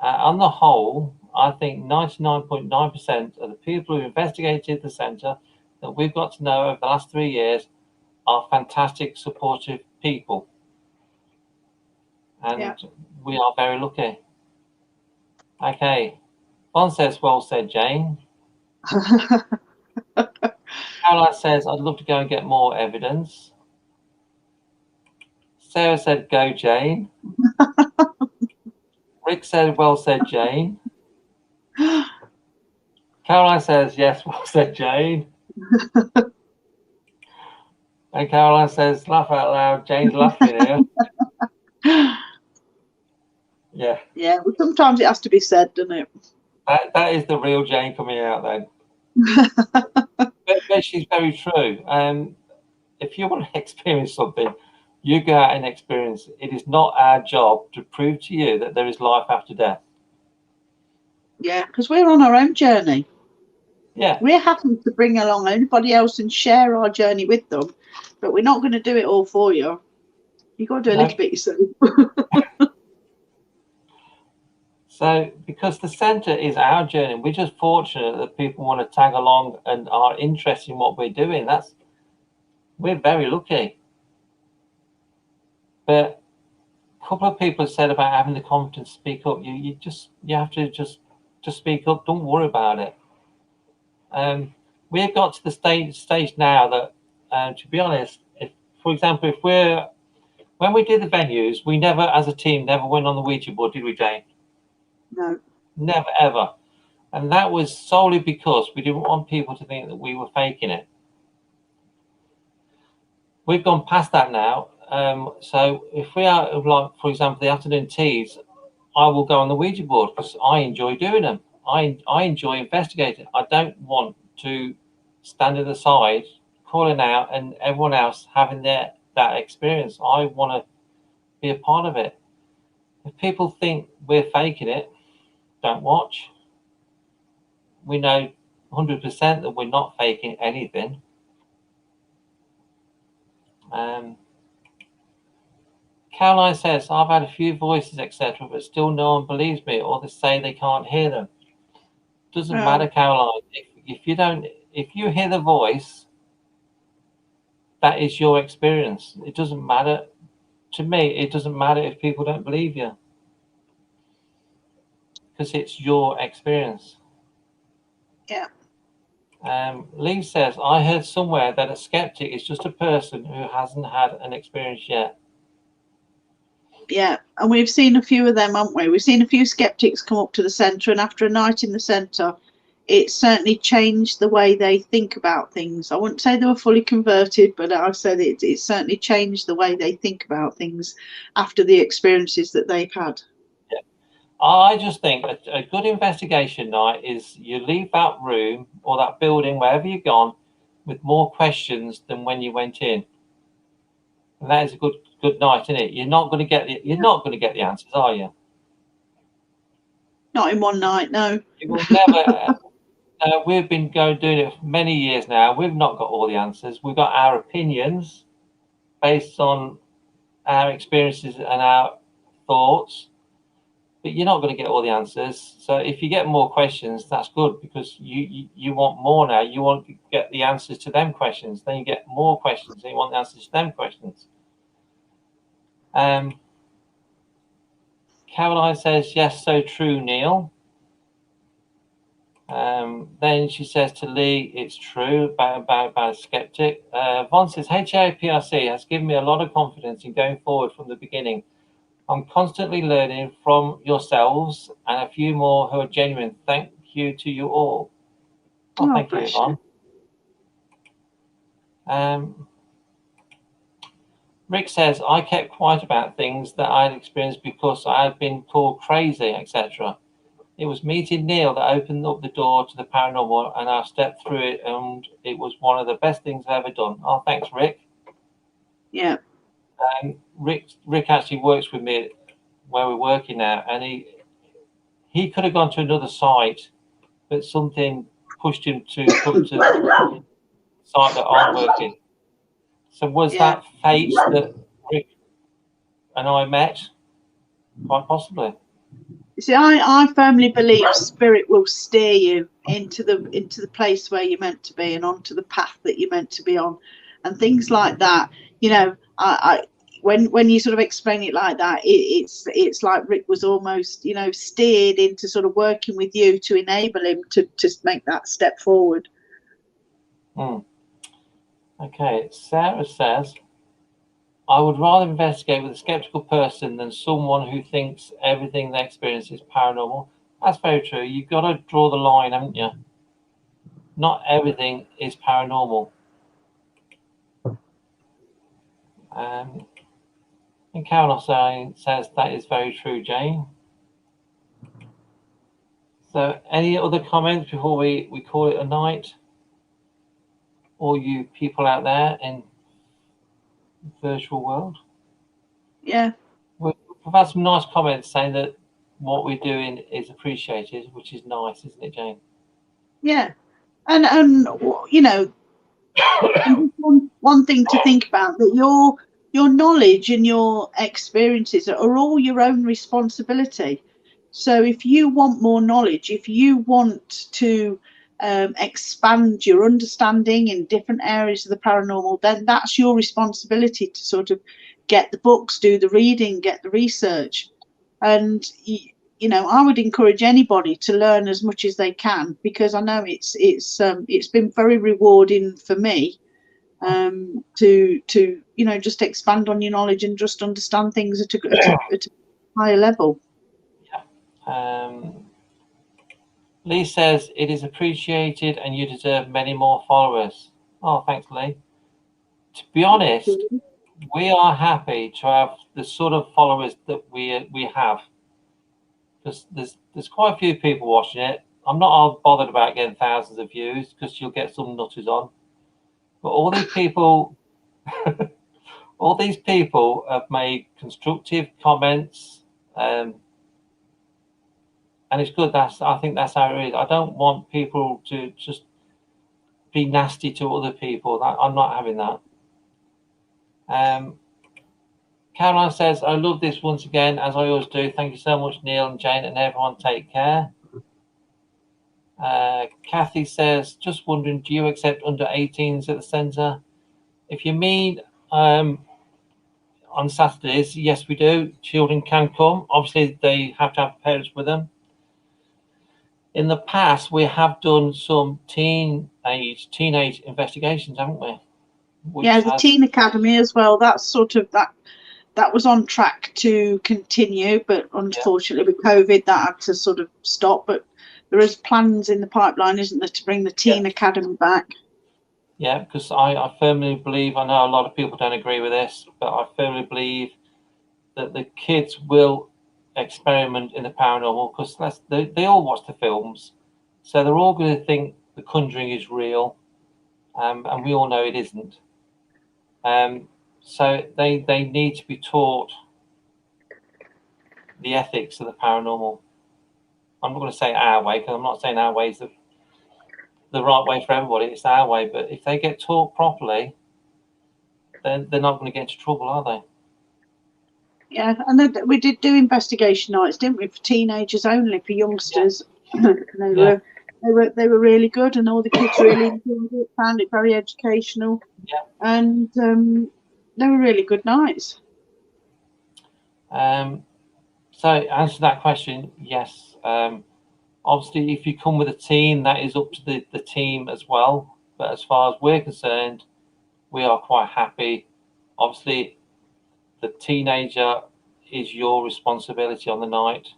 On the whole, I think 99.9% of the people who investigated the centre that we've got to know over the last 3 years are fantastic, supportive people. And we are very lucky. Okay. Bon says, well said, Jane. Caroline says, I'd love to go and get more evidence. Sarah said, go, Jane. Rick said, well said, Jane. Caroline says, yes, well said, Jane. And Caroline says, laugh out loud. Jane's laughing here. Yeah. Yeah, well, sometimes it has to be said, doesn't it? That is the real Jane coming out then. but she's very true. If you want to experience something, you go out and experience it. It is not our job to prove to you that there is life after death. Yeah, because we're on our own journey. Yeah. We're happy to bring along anybody else and share our journey with them, but we're not going to do it all for you. You've got to do a little bit yourself. So, because the centre is our journey, we're just fortunate that people want to tag along and are interested in what we're doing. We're very lucky. But a couple of people have said about having the confidence to speak up. You have to just speak up. Don't worry about it. We've got to the stage now that, to be honest, for example, when we did the venues, we never, as a team, never went on the Ouija board, did we, Jane? No. Never, ever. And that was solely because we didn't want people to think that we were faking it. We've gone past that now. So if we are, like, for example, the afternoon teas, I will go on the Ouija board because I enjoy doing them. I enjoy investigating. I don't want to stand at the side, calling out, and everyone else having that experience. I want to be a part of it. If people think we're faking it, don't watch. We know 100% that we're not faking anything. Caroline says, I've had a few voices, etc., but still no one believes me, or they say they can't hear them. Doesn't matter, Caroline. If you hear the voice, that is your experience. It doesn't matter. To me, it doesn't matter if people don't believe you, because it's your experience. Yeah. Lee says, I heard somewhere that a skeptic is just a person who hasn't had an experience yet. Yeah, and we've seen a few of them, haven't we? We've seen a few skeptics come up to the centre, and after a night in the centre, it certainly changed the way they think about things. I wouldn't say they were fully converted, but I said it certainly changed the way they think about things after the experiences that they've had. Yeah. I just think a good investigation night is you leave that room or that building, wherever you've gone, with more questions than when you went in. And that is a good night, isn't it? You're not going to get the answers, are you? Not in one night, no. You will never. We've been doing it for many years now. We've not got all the answers. We've got our opinions based on our experiences and our thoughts, but you're not going to get all the answers. So if you get more questions, that's good, because you want more now. You want to get the answers to them questions. Then you get more questions, and you want the answers to them questions. Caroline says, yes, so true, Neil. Then she says to Lee, it's true about a skeptic. Vaughn says, HAPRC has given me a lot of confidence in going forward from the beginning. I'm constantly learning from yourselves and a few more who are genuine. Thank you to you all. Oh, thank you, Yvonne. Rick says, I kept quiet about things that I had experienced because I had been called crazy, etc. It was meeting Neil that opened up the door to the paranormal, and I stepped through it, and it was one of the best things I've ever done. Oh, thanks, Rick. Yeah. Rick actually works with me where we're working now, and he could have gone to another site, but something pushed him to come to the site that I'm working. So was that fate that Rick and I met? Quite possibly. You see, I firmly believe spirit will steer you into the place where you're meant to be and onto the path that you're meant to be on, and things like that. You know, when you sort of explain it like that, it's like Rick was almost, you know, steered into sort of working with you to enable him to make that step forward. Okay, Sarah says, I would rather investigate with a skeptical person than someone who thinks everything they experience is paranormal. That's very true. You've got to draw the line, haven't you? Not everything is paranormal. And Caroline says that is very true, Jane. So any other comments before we call it a night? All you people out there in the virtual world? Yeah. We've had some nice comments saying that what we're doing is appreciated, which is nice, isn't it, Jane? Yeah. And you know, one thing to think about, that your knowledge and your experiences are all your own responsibility. So if you want more knowledge, if you want to expand your understanding in different areas of the paranormal, then that's your responsibility to sort of get the books, do the reading, get the research. And you know, I would encourage anybody to learn as much as they can, because I know it's been very rewarding for me to you know, just expand on your knowledge and just understand things at a higher level. Yeah. Lee says it is appreciated and you deserve many more followers. Oh, thanks, Lee. To be honest, we are happy to have the sort of followers that we have, because there's quite a few people watching it. I'm not bothered about getting thousands of views, because you'll get some nutters on. But all these people, all these people have made constructive comments, and it's good. I think that's how it is. I don't want people to just be nasty to other people. I'm not having that. Caroline says, I love this once again, as I always do. Thank you so much, Neil and Jane, and everyone. Take care. Kathy says, just wondering, do you accept under 18s at the centre? If you mean on Saturdays, yes, we do. Children can come. Obviously, they have to have parents with them. In the past, we have done some teenage investigations, haven't we? Yeah, the Teen Academy as well. That's sort of that was on track to continue, but unfortunately with COVID that had to sort of stop. But there is plans in the pipeline, isn't there, to bring the teen academy back? Yeah, because I firmly believe, I know a lot of people don't agree with this, but I firmly believe that the kids will experiment in the paranormal, because they all watch the films, so they're all going to think The Conjuring is real, and we all know it isn't. So they need to be taught the ethics of the paranormal. I'm not going to say our way, because I'm not saying our way is the right way for everybody. It's our way, but if they get taught properly, then they're not going to get into trouble, are they? Yeah, and then we did do investigation nights, didn't we, for teenagers only, for youngsters. They were really good, and all the kids really enjoyed it, found it very educational. Yeah. And they were really good nights. So answer that question, yes. Obviously, if you come with a team, that is up to the team as well. But as far as we're concerned, we are quite happy. Obviously, the teenager is your responsibility on the night.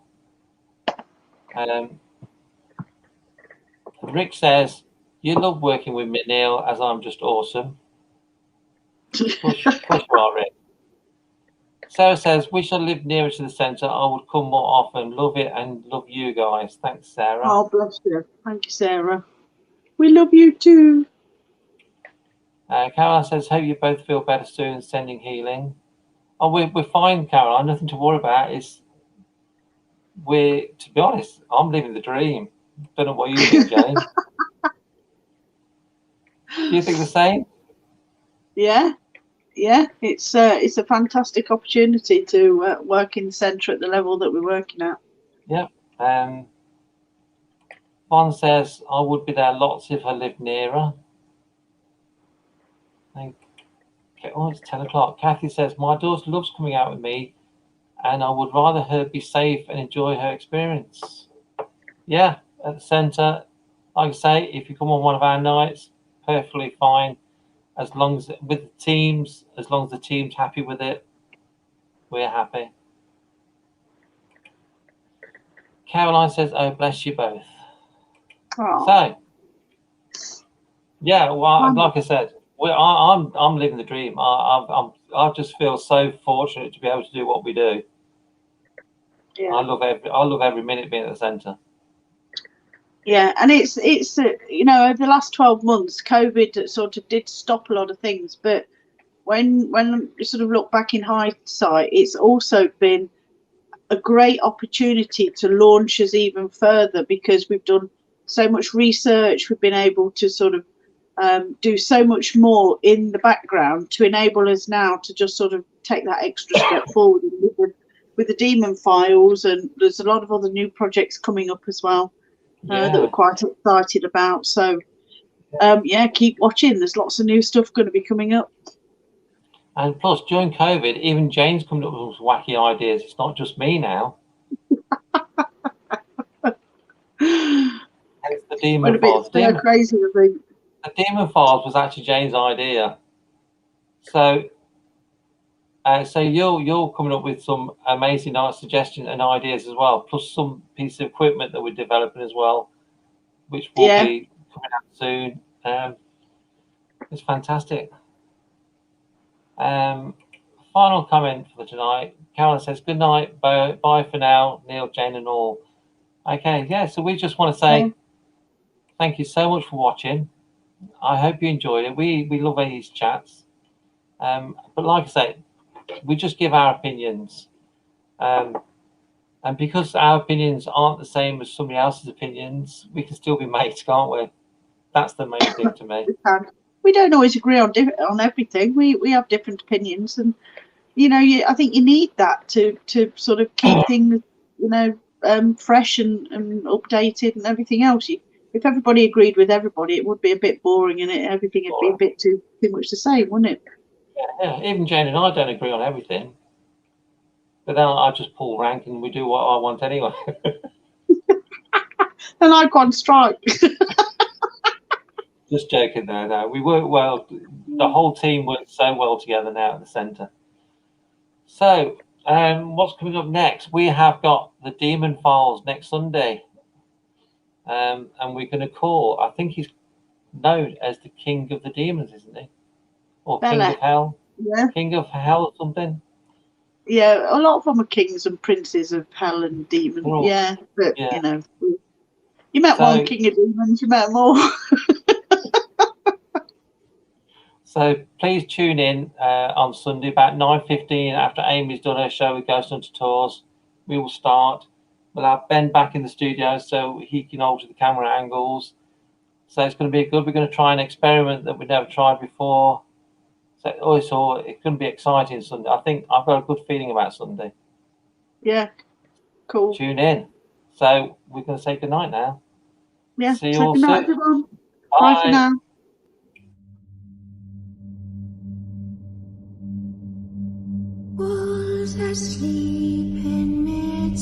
Rick says, you love working with me, Neil, as I'm just awesome. Push right, Rick. Sarah says, wish I lived nearer to the centre. I would come more often. Love it and love you guys. Thanks, Sarah. Oh, bless you. Thank you, Sarah. We love you too. Caroline says, hope you both feel better soon, sending healing. Oh, we're fine, Caroline. Nothing to worry about. To be honest, I'm living the dream. Don't know what you think, Jane. Do you think the same? Yeah. It's a fantastic opportunity to work in the centre at the level that we're working at. Yeah. Von says, I would be there lots if I lived nearer. It's 10 o'clock. Kathy says, my daughter loves coming out with me, and I would rather her be safe and enjoy her experience. Yeah, at the centre, like I say, if you come on one of our nights, perfectly fine. As long as with the teams, as long as the team's happy with it, we're happy. Caroline says, oh, bless you both. Oh. So, yeah, well, like I said, I'm living the dream. I just feel so fortunate to be able to do what we do. Yeah. I love every minute being at the centre. Yeah, and it's over the last 12 months, COVID sort of did stop a lot of things, but when you sort of look back in hindsight, it's also been a great opportunity to launch us even further, because we've done so much research. We've been able to sort of do so much more in the background to enable us now to just sort of take that extra step forward with the Demon Files, and there's a lot of other new projects coming up as well that we're quite excited about. So keep watching. There's lots of new stuff going to be coming up. And plus, during COVID, even Jane's coming up with wacky ideas. It's not just me now. It's the Demon Files. Crazy, I think. The Demon Files was actually Jane's idea. So you're coming up with some amazing suggestions and ideas as well, plus some piece of equipment that we're developing as well, which will be coming out soon. It's fantastic. Final comment for tonight. Carolyn says, good night, bye for now, Neil, Jane and all. Okay, yeah, so we just want to say thank you so much for watching. I hope you enjoyed it. We love these chats. But like I say, we just give our opinions. And because our opinions aren't the same as somebody else's opinions, we can still be mates, can't we? That's the main thing to me. We don't always agree on everything. We have different opinions, and I think you need that to sort of keep things fresh and updated and everything else. If everybody agreed with everybody, it would be a bit boring, and everything would be a bit too much the same, wouldn't it? Yeah, even Jane and I don't agree on everything, but then I just pull rank and we do what I want anyway. And I've gone strike. Just joking there. No, we work well. The whole team works so well together now at the centre. So, what's coming up next? We have got the Demon Files next Sunday. And we're going to call, I think he's known as the King of the Demons, isn't he? Or Bella. King of Hell? Yeah. King of Hell or something? Yeah, a lot of them are kings and princes of hell and demons. All, yeah, but yeah. you know, you met one king of demons, you met more. So please tune in on Sunday about 9:15 after Amy's done her show with Ghost Hunter Tours. We will start. We'll have Ben back in the studio so he can alter the camera angles. So it's going to be good. We're going to try an experiment that we've never tried before. So it's going to be exciting Sunday. I think I've got a good feeling about Sunday. Yeah, cool. Tune in. So we're going to say good night now. Yeah, see you all good night, soon. everyone. Bye. Bye for now. Was asleep in mid